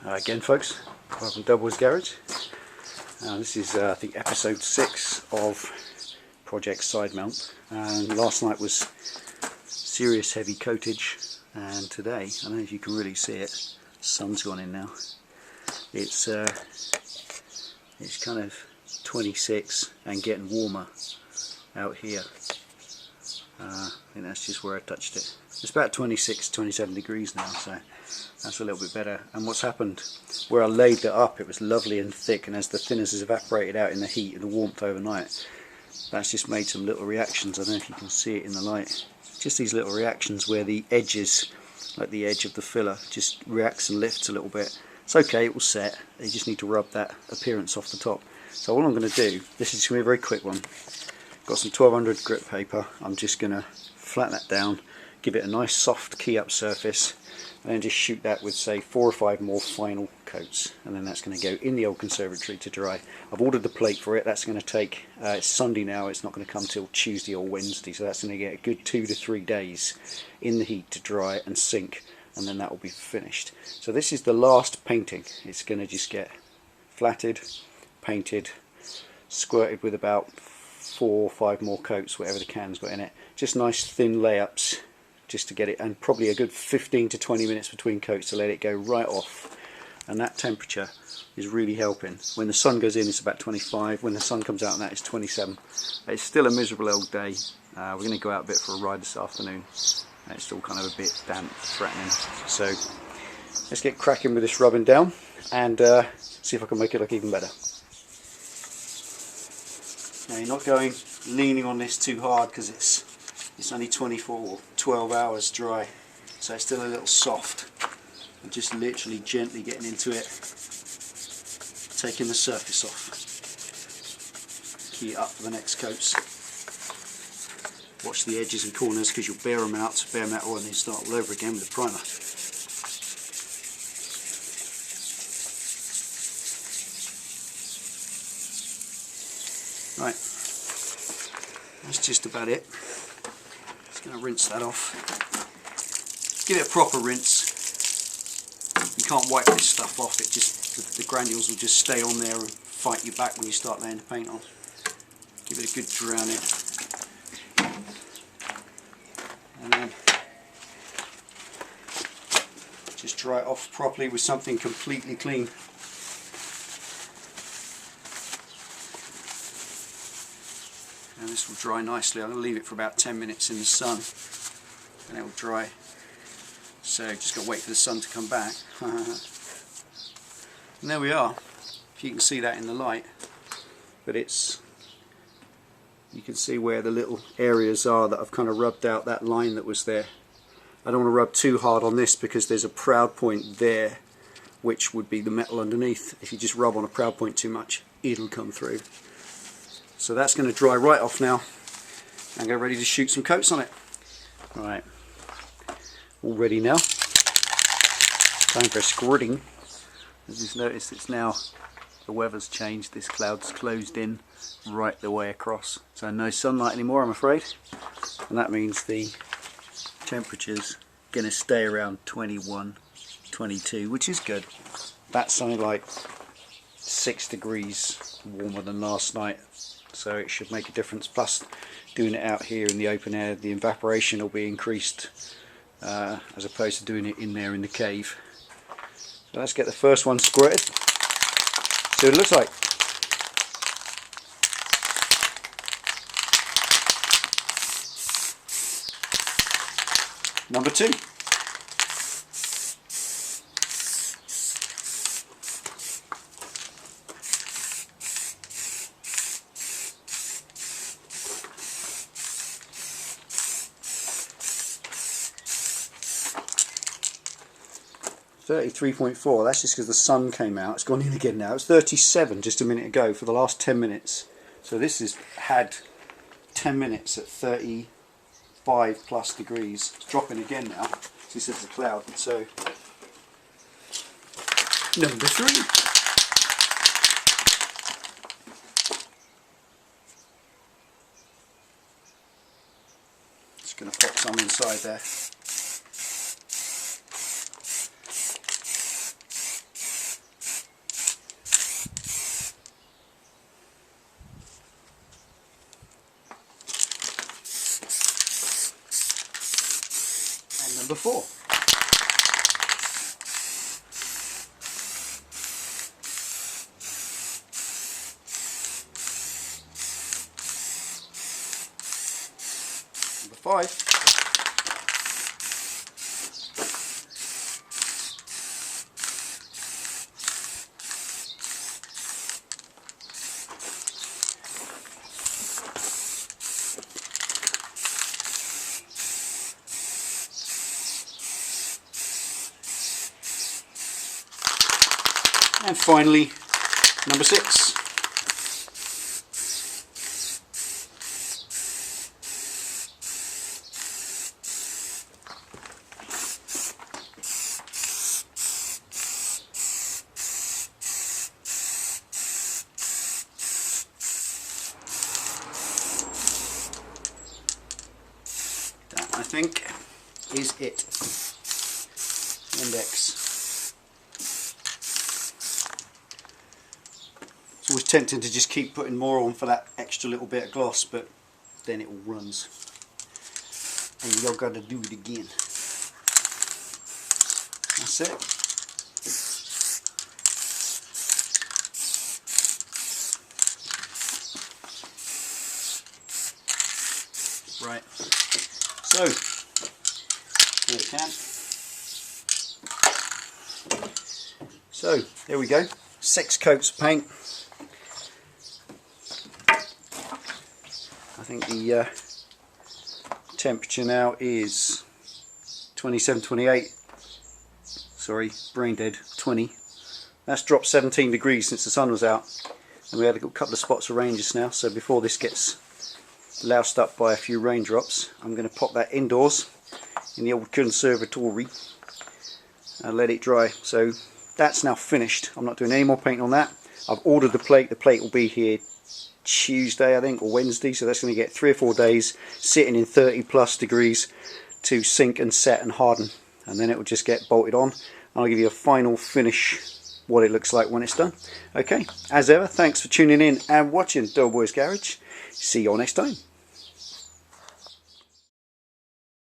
Again folks, welcome to Delboy's Garage. This is I think episode 6 of Project Side Mount, and last night was serious heavy coatage, and today, I don't know if you can really see it, the sun's gone in now. It's kind of 26 and getting warmer out here. I think that's just where I touched it. It's about 26-27 degrees now, so that's a little bit better. And what's happened, where I laid it up, it was lovely and thick, and as the thinness has evaporated out in the heat and the warmth overnight, that's just made some little reactions. I don't know if you can see it in the light. Just these little reactions where the edges, like the edge of the filler, just reacts and lifts a little bit. It's okay, it will set. You just need to rub that appearance off the top. So all I'm going to do, this is going to be a very quick one. Got some 1200 grit paper. I'm just going to flatten that down, give it a nice soft key up surface, and then just shoot that with say 4 or 5 more final coats, and then that's going to go in the old conservatory to dry. I've ordered the plate for it. That's going to take, it's Sunday now, it's not going to come till Tuesday or Wednesday, so that's going to get a good 2 to 3 days in the heat to dry and sink, and then that will be finished. So this is the last painting. It's going to just get flatted, painted, squirted with about 4 or 5 more coats, whatever the can's got in it. Just nice thin layups just to get it, and probably a good 15 to 20 minutes between coats to let it go right off. And that temperature is really helping. When the sun goes in it's about 25, when the sun comes out and that is 27. It's still a miserable old day. We're going to go out a bit for a ride this afternoon, and it's still kind of a bit damp, threatening. So let's get cracking with this rubbing down and see if I can make it look even better. Now you're not going leaning on this too hard because it's only 24 or 12 hours dry, so it's still a little soft. I'm just literally gently getting into it, taking the surface off. Key it up for the next coats. Watch the edges and corners because you'll bare them out, bare metal, and then start all over again with the primer. Right, that's just about it. Just going to rinse that off. Give it a proper rinse. You can't wipe this stuff off, it just, the granules will just stay on there and fight you back when you start laying the paint on. Give it a good drowning. And then just dry it off properly with something completely clean. And this will dry nicely. I'm going to leave it for about 10 minutes in the sun and it will dry. So just got to wait for the sun to come back. And there we are. If you can see that in the light, but it's, you can see where the little areas are that I've kind of rubbed out that line that was there. I don't want to rub too hard on this because there's a proud point there which would be the metal underneath. If you just rub on a proud point too much, it'll come through. So that's going to dry right off now and get ready to shoot some coats on it. Right, all ready now. Time for squirting. As you've noticed, it's now, the weather's changed, this cloud's closed in right the way across. So no sunlight anymore, I'm afraid. And that means the temperature's going to stay around 21, 22, which is good. That's something like 6 degrees warmer than last night. So it should make a difference. Plus, doing it out here in the open air, the evaporation will be increased as opposed to doing it in there in the cave. So let's get the first one squirted. See what it looks like. Number 2. .4, that's just because the sun came out. It's gone in again now. It's 37 just a minute ago for the last 10 minutes. So this has had 10 minutes at 35 plus degrees. It's dropping again now. This is the cloud. So number 3. Just going to pop some inside there. Number 4. Number 5. And finally, number 6. That, I think, is it. Index. It's always tempting to just keep putting more on for that extra little bit of gloss, but then it all runs and you've got to do it again. That's it. Right, so here we can. So there we go, 6 coats of paint. I think the temperature now is 27, 28, sorry, brain dead, 20. That's dropped 17 degrees since the sun was out, and we had a couple of spots of rain just now, so before this gets loused up by a few raindrops, I'm going to pop that indoors in the old conservatory and let it dry. So that's now finished. I'm not doing any more paint on that. I've ordered the plate will be here Tuesday, I think, or Wednesday, so that's going to get 3 or 4 days sitting in 30+ degrees to sink and set and harden, and then it will just get bolted on. I'll give you a final finish, what it looks like when it's done. Okay, as ever, thanks for tuning in and watching Delboy's Garage. See you all next time.